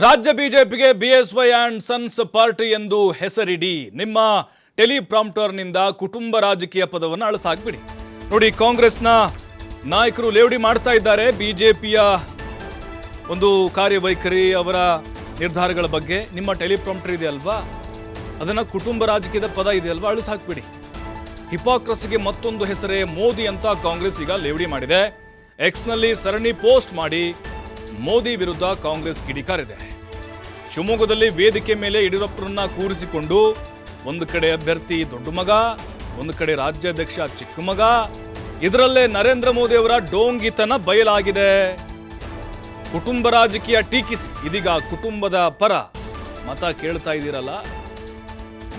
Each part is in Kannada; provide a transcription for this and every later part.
ರಾಜ್ಯ ಬಿಜೆಪಿಗೆ ಬಿಎಸ್ವೈ ಅಂಡ್ ಸನ್ಸ್ ಪಾರ್ಟಿ ಎಂದು ಹೆಸರಿಡಿ. ನಿಮ್ಮ ಟೆಲಿಪ್ರಾಂಪ್ಟರ್ನಿಂದ ಕುಟುಂಬ ರಾಜಕೀಯ ಪದವನ್ನು ಅಳಸಾಕ್ಬಿಡಿ. ನೋಡಿ, ಕಾಂಗ್ರೆಸ್ನ ನಾಯಕರು ಲೇವಡಿ ಮಾಡ್ತಾ ಇದ್ದಾರೆ ಬಿಜೆಪಿಯ ಒಂದು ಕಾರ್ಯವೈಖರಿ, ಅವರ ನಿರ್ಧಾರಗಳ ಬಗ್ಗೆ. ನಿಮ್ಮ ಟೆಲಿಪ್ರಾಂಪ್ಟರ್ ಇದೆ ಅಲ್ವಾ, ಅದನ್ನು ಕುಟುಂಬ ರಾಜಕೀಯದ ಪದ ಇದೆ ಅಲ್ವಾ, ಅಳಿಸಾಕ್ಬಿಡಿ. ಹಿಪಾಕ್ರಸಿಗೆ ಮತ್ತೊಂದು ಹೆಸರೇ ಮೋದಿ ಅಂತ ಕಾಂಗ್ರೆಸ್ ಈಗ ಲೇವಡಿ ಮಾಡಿದೆ. ಎಕ್ಸ್ನಲ್ಲಿ ಸರಣಿ ಪೋಸ್ಟ್ ಮಾಡಿ ಮೋದಿ ವಿರುದ್ಧ ಕಾಂಗ್ರೆಸ್ ಕಿಡಿಕಾರಿದೆ. ಶಿವಮೊಗ್ಗದಲ್ಲಿ ವೇದಿಕೆ ಮೇಲೆ ಯಡಿಯೂರಪ್ಪರನ್ನ ಕೂರಿಸಿಕೊಂಡು ಒಂದು ಕಡೆ ಅಭ್ಯರ್ಥಿ ದೊಡ್ಡ ಮಗ, ಒಂದು ಕಡೆ ರಾಜ್ಯಾಧ್ಯಕ್ಷ ಚಿಕ್ಕ ಮಗ, ಇದರಲ್ಲೇ ನರೇಂದ್ರ ಮೋದಿ ಅವರ ಡೋಂಗಿತನ ಬಯಲಾಗಿದೆ. ಕುಟುಂಬ ರಾಜಕೀಯ ಟೀಕಿಸಿ ಇದೀಗ ಕುಟುಂಬದ ಪರ ಮತ ಕೇಳ್ತಾ ಇದ್ದೀರಲ್ಲ,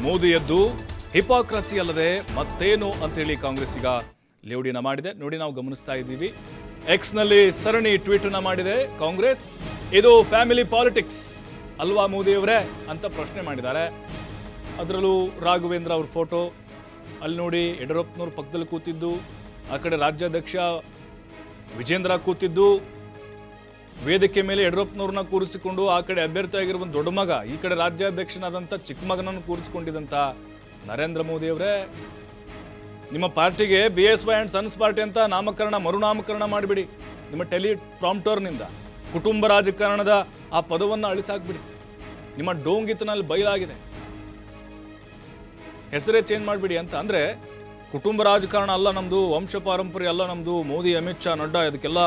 ಮೋದಿಯದ್ದು ಹಿಪಾಕ್ರಸಿ ಅಲ್ಲದೆ ಮತ್ತೇನು ಅಂತೇಳಿ ಕಾಂಗ್ರೆಸ್ ಈಗ ಲೇವಡಿನ ಮಾಡಿದೆ. ನೋಡಿ, ನಾವು ಗಮನಿಸ್ತಾ ಇದ್ದೀವಿ. ಎಕ್ಸ್ನಲ್ಲಿ ಸರಣಿ ಟ್ವೀಟ್ ಅನ್ನ ಮಾಡಿದೆ ಕಾಂಗ್ರೆಸ್. ಇದು ಫ್ಯಾಮಿಲಿ ಪಾಲಿಟಿಕ್ಸ್ ಅಲ್ವಾ ಮೋದಿಯವರೇ ಅಂತ ಪ್ರಶ್ನೆ ಮಾಡಿದ್ದಾರೆ. ಅದರಲ್ಲೂ ರಾಘವೇಂದ್ರ ಅವ್ರ ಫೋಟೋ ಅಲ್ಲಿ ನೋಡಿ, ಯಡಿಯೂರಪ್ಪನವ್ರ ಪಕ್ಕದಲ್ಲಿ ಕೂತಿದ್ದು, ಆ ಕಡೆ ರಾಜ್ಯಾಧ್ಯಕ್ಷ ವಿಜೇಂದ್ರ ಕೂತಿದ್ದು, ವೇದಿಕೆ ಮೇಲೆ ಯಡಿಯೂರಪ್ಪನವ್ರನ್ನ ಕೂರಿಸಿಕೊಂಡು ಆ ಕಡೆ ಅಭ್ಯರ್ಥಿ ಆಗಿರುವ ದೊಡ್ಡ ಮಗ, ಈ ಕಡೆ ರಾಜ್ಯಾಧ್ಯಕ್ಷನಾದಂಥ ಚಿಕ್ಕ ಮಗನನ್ನು ಕೂರಿಸಿಕೊಂಡಿದ್ದಂಥ ನರೇಂದ್ರ ಮೋದಿಯವರೇ, ನಿಮ್ಮ ಪಾರ್ಟಿಗೆ ಬಿಎಸ್ವೈ ಅಂಡ್ ಸನ್ಸ್ ಪಾರ್ಟಿ ಅಂತ ಮರುನಾಮಕರಣ ಮಾಡಿಬಿಡಿ. ನಿಮ್ಮ ಟೆಲಿಪ್ರಾಂಪ್ಟರ್ನಿಂದ ಕುಟುಂಬ ರಾಜಕಾರಣದ ಆ ಪದವನ್ನು ಅಳಿಸಾಕ್ಬಿಡಿ. ನಿಮ್ಮ ಡೋಂಗಿತನಲ್ಲಿ ಬಯಲಾಗಿದೆ, ಹೆಸರೇ ಚೇಂಜ್ ಮಾಡಿಬಿಡಿ ಅಂತ. ಅಂದರೆ ಕುಟುಂಬ ರಾಜಕಾರಣ ಅಲ್ಲ ನಮ್ಮದು, ವಂಶ ಪಾರಂಪರ್ಯ ಅಲ್ಲ ನಮ್ಮದು, ಮೋದಿ ಅಮಿತ್ ಶಾ ನಡ್ಡಾ ಇದಕ್ಕೆಲ್ಲ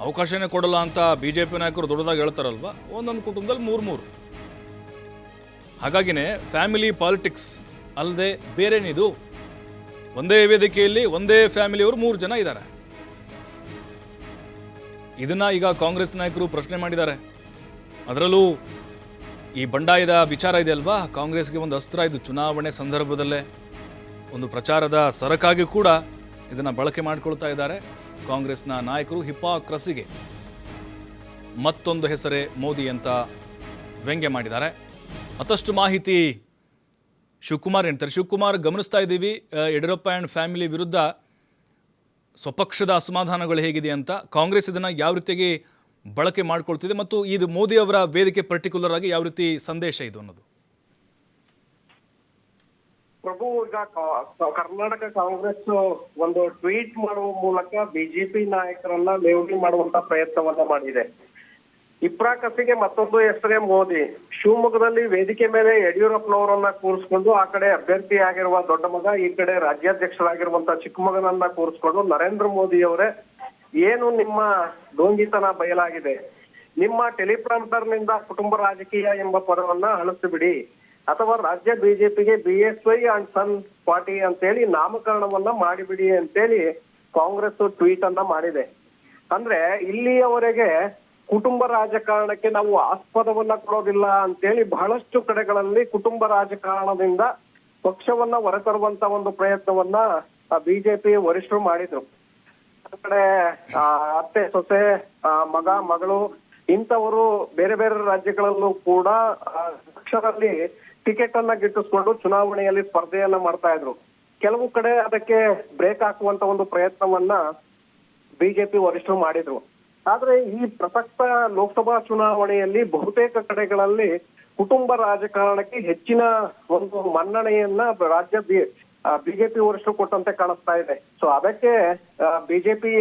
ಅವಕಾಶನೇ ಕೊಡಲ್ಲ ಅಂತ ಬಿಜೆಪಿ ನಾಯಕರು ದೊಡ್ಡದಾಗಿ ಹೇಳ್ತಾರಲ್ವ. ಒಂದೊಂದು ಕುಟುಂಬದಲ್ಲಿ ಮೂರು. ಹಾಗಾಗಿನೇ ಫ್ಯಾಮಿಲಿ ಪಾಲಿಟಿಕ್ಸ್ ಅಲ್ಲದೆ ಬೇರೇನಿದು. ಒಂದೇ ವೇದಿಕೆಯಲ್ಲಿ ಒಂದೇ ಫ್ಯಾಮಿಲಿಯವರು 3 ಜನ ಇದ್ದಾರೆ. ಇದನ್ನ ಈಗ ಕಾಂಗ್ರೆಸ್ ನಾಯಕರು ಪ್ರಶ್ನೆ ಮಾಡಿದ್ದಾರೆ. ಅದರಲ್ಲೂ ಈ ಬಂಡಾಯದ ವಿಚಾರ ಇದೆ ಅಲ್ವಾ, ಕಾಂಗ್ರೆಸ್ಗೆ ಒಂದು ಅಸ್ತ್ರ ಇದು. ಚುನಾವಣೆ ಸಂದರ್ಭದಲ್ಲೇ ಒಂದು ಪ್ರಚಾರದ ಸರಕಾಗಿ ಕೂಡ ಇದನ್ನ ಬಳಕೆ ಮಾಡಿಕೊಳ್ತಾ ಇದ್ದಾರೆ ಕಾಂಗ್ರೆಸ್ನ ನಾಯಕರು. ಹಿಪಾಕ್ರಸಿಗೆ ಮತ್ತೊಂದು ಹೆಸರೇ ಮೋದಿ ಅಂತ ವ್ಯಂಗ್ಯ ಮಾಡಿದ್ದಾರೆ. ಮತ್ತಷ್ಟು ಮಾಹಿತಿ ಶಿವಕುಮಾರ್ ಹೇಳ್ತಾರೆ. ಶಿವಕುಮಾರ್, ಗಮನಿಸ್ತಾ ಇದ್ದೀವಿ ಯಡಿಯೂರಪ್ಪ ಆ್ಯಂಡ್ ಫ್ಯಾಮಿಲಿ ವಿರುದ್ಧ ಸ್ವಪಕ್ಷದ ಅಸಮಾಧಾನಗಳು ಹೇಗಿದೆ ಅಂತ. ಕಾಂಗ್ರೆಸ್ ಇದನ್ನು ಯಾವ ರೀತಿಯಾಗಿ ಬಳಕೆ ಮಾಡ್ಕೊಳ್ತಿದೆ ಮತ್ತು ಇದು ಮೋದಿ ಅವರ ವೇದಿಕೆ ಪರ್ಟಿಕ್ಯುಲರ್ ಆಗಿ ಯಾವ ರೀತಿ ಸಂದೇಶ ಇದು ಅನ್ನೋದು? ಪ್ರಭು, ಈಗ ಕರ್ನಾಟಕ ಕಾಂಗ್ರೆಸ್ ಒಂದು ಟ್ವೀಟ್ ಮಾಡುವ ಮೂಲಕ ಬಿಜೆಪಿ ನಾಯಕರನ್ನ ಲೇವಡಿ ಮಾಡುವಂತ ಪ್ರಯತ್ನವನ್ನ ಮಾಡಿದೆ. ಹಿಪ್ರಾಕಸಿಗೆ ಮತ್ತೊಂದು ಹೆಸರೇ ಮೋದಿ. ಶಿವಮೊಗ್ಗದಲ್ಲಿ ವೇದಿಕೆ ಮೇಲೆ ಯಡಿಯೂರಪ್ಪನವರನ್ನ ಕೂರಿಸ್ಕೊಂಡು ಆ ಕಡೆ ಅಭ್ಯರ್ಥಿ ಆಗಿರುವ ದೊಡ್ಡ ಮಗ, ಈ ಕಡೆ ರಾಜ್ಯಾಧ್ಯಕ್ಷರಾಗಿರುವಂತ ಚಿಕ್ಕ ಮಗನನ್ನ ಕೂರಿಸ್ಕೊಂಡು ನರೇಂದ್ರ ಮೋದಿ ಅವರೇ, ಏನು ನಿಮ್ಮ ಡೋಂಗಿತನ ಬಯಲಾಗಿದೆ. ನಿಮ್ಮ ಟೆಲಿಪ್ರಾಂಪ್ಟರ್ ನಿಂದ ಕುಟುಂಬ ರಾಜಕೀಯ ಎಂಬ ಪದವನ್ನ ಅಳಿಸಿಬಿಡಿ, ಅಥವಾ ರಾಜ್ಯ ಬಿಜೆಪಿಗೆ ಬಿಎಸ್ವೈ ಅಂಡ್ ಸನ್ ಪಾರ್ಟಿ ಅಂತೇಳಿ ನಾಮಕರಣವನ್ನ ಮಾಡಿಬಿಡಿ ಅಂತೇಳಿ ಕಾಂಗ್ರೆಸ್ ಟ್ವೀಟ್ ಅನ್ನ ಮಾಡಿದೆ. ಅಂದ್ರೆ ಇಲ್ಲಿಯವರೆಗೆ ಕುಟುಂಬ ರಾಜಕಾರಣಕ್ಕೆ ನಾವು ಆಸ್ಪದವನ್ನ ಕೊಡೋದಿಲ್ಲ ಅಂತೇಳಿ ಬಹಳಷ್ಟು ಕಡೆಗಳಲ್ಲಿ ಕುಟುಂಬ ರಾಜಕಾರಣದಿಂದ ಪಕ್ಷವನ್ನ ಹೊರತರುವಂತ ಒಂದು ಪ್ರಯತ್ನವನ್ನ ಬಿಜೆಪಿ ವರಿಷ್ಠರು ಮಾಡಿದ್ರು. ಆ ಕಡೆ ಅತ್ತೆ ಸೊಸೆ, ಮಗ ಮಗಳು ಇಂಥವರು ಬೇರೆ ಬೇರೆ ರಾಜ್ಯಗಳಲ್ಲೂ ಕೂಡ ಪಕ್ಷದಲ್ಲಿ ಟಿಕೆಟ್ ಅನ್ನ ಗಿಟ್ಟಿಸ್ಕೊಂಡು ಚುನಾವಣೆಯಲ್ಲಿ ಸ್ಪರ್ಧೆಯನ್ನ ಮಾಡ್ತಾ ಇದ್ರು. ಕೆಲವು ಕಡೆ ಅದಕ್ಕೆ ಬ್ರೇಕ್ ಹಾಕುವಂತ ಒಂದು ಪ್ರಯತ್ನವನ್ನ ಬಿಜೆಪಿ ವರಿಷ್ಠರು ಮಾಡಿದ್ರು. ಆದ್ರೆ ಈ ಪ್ರಸಕ್ತ ಲೋಕಸಭಾ ಚುನಾವಣೆಯಲ್ಲಿ ಬಹುತೇಕ ಕಡೆಗಳಲ್ಲಿ ಕುಟುಂಬ ರಾಜಕಾರಣಕ್ಕೆ ಹೆಚ್ಚಿನ ಒಂದು ಮನ್ನಣೆಯನ್ನ ರಾಜ್ಯ ಬಿಜೆಪಿ ವರಿಷ್ಠರು ಕೊಟ್ಟಂತೆ ಕಾಣಿಸ್ತಾ ಇದೆ. ಸೊ ಅದಕ್ಕೆ ಬಿಜೆಪಿ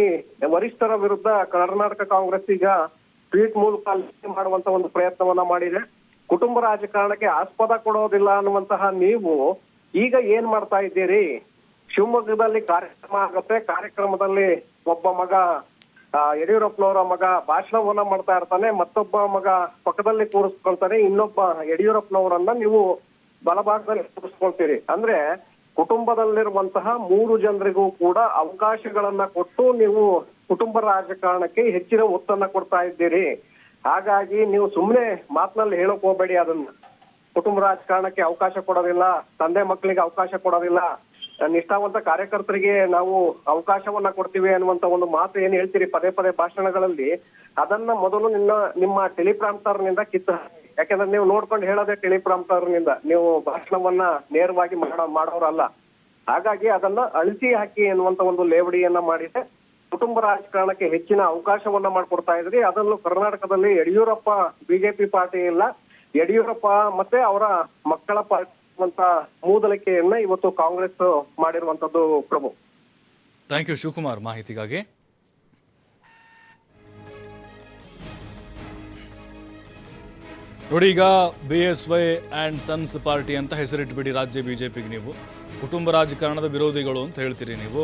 ವರಿಷ್ಠರ ವಿರುದ್ಧ ಕರ್ನಾಟಕ ಕಾಂಗ್ರೆಸ್ ಈಗ ಟ್ವೀಟ್ ಮೂಲಕ ಮಾಡುವಂತ ಒಂದು ಪ್ರಯತ್ನವನ್ನ ಮಾಡಿದೆ. ಕುಟುಂಬ ರಾಜಕಾರಣಕ್ಕೆ ಆಸ್ಪದ ಕೊಡೋದಿಲ್ಲ ಅನ್ನುವಂತಹ ನೀವು ಈಗ ಏನ್ ಮಾಡ್ತಾ ಇದ್ದೀರಿ? ಶಿವಮೊಗ್ಗದಲ್ಲಿ ಕಾರ್ಯಕ್ರಮ ಆಗುತ್ತೆ, ಕಾರ್ಯಕ್ರಮದಲ್ಲಿ ಒಬ್ಬ ಮಗ, ಯಡಿಯೂರಪ್ಪನವರ ಮಗ ಭಾಷಣವನ್ನ ಮಾಡ್ತಾ ಇರ್ತಾನೆ, ಮತ್ತೊಬ್ಬ ಮಗ ಪಕ್ಕದಲ್ಲಿ ಕೂರಿಸ್ಕೊಳ್ತಾನೆ, ಇನ್ನೊಬ್ಬ ಯಡಿಯೂರಪ್ಪನವರನ್ನ ನೀವು ಬಲಭಾಗದಲ್ಲಿ ಕೂರಿಸ್ಕೊಳ್ತೀರಿ. ಅಂದ್ರೆ ಕುಟುಂಬದಲ್ಲಿರುವಂತಹ 3 ಜನರಿಗೂ ಕೂಡ ಅವಕಾಶಗಳನ್ನ ಕೊಟ್ಟು ನೀವು ಕುಟುಂಬ ರಾಜಕಾರಣಕ್ಕೆ ಹೆಚ್ಚಿನ ಒತ್ತನ್ನ ಕೊಡ್ತಾ ಇದ್ದೀರಿ. ಹಾಗಾಗಿ ನೀವು ಸುಮ್ಮನೆ ಮಾತಿನಲ್ಲಿ ಹೇಳಕ್ ಹೋಗ್ಬೇಡಿ. ಅದನ್ನ ಕುಟುಂಬ ರಾಜಕಾರಣಕ್ಕೆ ಅವಕಾಶ ಕೊಡೋದಿಲ್ಲ, ತಂದೆ ಮಕ್ಕಳಿಗೆ ಅವಕಾಶ ಕೊಡೋದಿಲ್ಲ, ನಿಷ್ಠಾವಂತ ಕಾರ್ಯಕರ್ತರಿಗೆ ನಾವು ಅವಕಾಶವನ್ನ ಕೊಡ್ತೀವಿ ಅನ್ನುವಂತ ಒಂದು ಮಾತು ಏನ್ ಹೇಳ್ತೀರಿ ಪದೇ ಪದೇ ಭಾಷಣಗಳಲ್ಲಿ, ಅದನ್ನ ಮೊದಲು ನಿಮ್ಮ ಟೆಲಿಪ್ರಾಂಪ್ಟರ್ ನಿಂದ ಕಿತ್ತು. ಯಾಕಂದ್ರೆ ನೀವು ನೋಡ್ಕೊಂಡು ಹೇಳೋದೇ ಟೆಲಿಪ್ರಾಂಪ್ಟರ್ ನಿಂದ, ನೀವು ಭಾಷಣವನ್ನ ನೇರವಾಗಿ ಮಾಡೋರಲ್ಲ. ಹಾಗಾಗಿ ಅದನ್ನ ಅಳಿಸಿ ಹಾಕಿ ಎನ್ನುವಂತ ಒಂದು ಲೇವಡಿಯನ್ನ ಮಾಡಿದೆ. ಕುಟುಂಬ ರಾಜಕಾರಣಕ್ಕೆ ಹೆಚ್ಚಿನ ಅವಕಾಶವನ್ನ ಮಾಡಿಕೊಡ್ತಾ ಇದ್ರಿ. ಅದರಲ್ಲೂ ಕರ್ನಾಟಕದಲ್ಲಿ ಯಡಿಯೂರಪ್ಪ ಬಿಜೆಪಿ ಪಾರ್ಟಿ ಇಲ್ಲ, ಯಡಿಯೂರಪ್ಪ ಮತ್ತೆ ಅವರ ಮಕ್ಕಳ ಪಾರ್ಟಿ ಅಂತ ಮೂದಲಿಕೆಯನ್ನ ಇವತ್ತು ಕಾಂಗ್ರೆಸ್ ಮಾಡಿರುವಂತದ್ದು ಪ್ರಭು. ಥ್ಯಾಂಕ್ ಯು ಶಿವಕುಮಾರ್ ಮಾಹಿತಿಗಾಗಿ. ನೋಡಿ, ಈಗ BSY ಆ್ಯಂಡ್ ಸನ್ಸ್ ಪಾರ್ಟಿ ಅಂತ ಹೆಸರಿಟ್ಬಿಡಿ ರಾಜ್ಯ ಬಿಜೆಪಿಗೆ. ನೀವು ಕುಟುಂಬ ರಾಜಕಾರಣದ ವಿರೋಧಿಗಳು ಅಂತ ಹೇಳ್ತೀರಿ. ನೀವು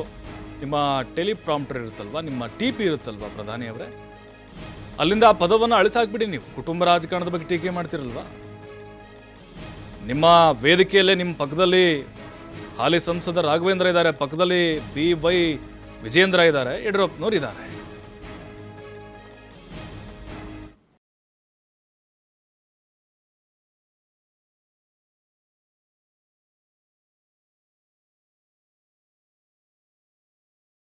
ನಿಮ್ಮ ಟೆಲಿಪ್ರಾಂಪ್ಟರ್ ಇರುತ್ತಲ್ವ, ನಿಮ್ಮ TP ಇರುತ್ತಲ್ವ ಪ್ರಧಾನಿ ಅವರೇ, ಅಲ್ಲಿಂದ ಆ ಪದವನ್ನು ಅಳಿಸಾಕ್ಬಿಡಿ. ನೀವು ಕುಟುಂಬ ರಾಜಕಾರಣದ ಬಗ್ಗೆ ಟೀಕೆ ಮಾಡ್ತಿರಲ್ವ, ನಿಮ್ಮ ವೇದಿಕೆಯಲ್ಲೇ ನಿಮ್ಮ ಪಕ್ಕದಲ್ಲಿ ಹಾಲಿ ಸಂಸದ ರಾಘವೇಂದ್ರ ಇದ್ದಾರೆ, ಪಕ್ಕದಲ್ಲಿ BY ವಿಜೇಂದ್ರ ಇದ್ದಾರೆ, ಯಡಿಯೂರಪ್ಪನವ್ರು ಇದ್ದಾರೆ.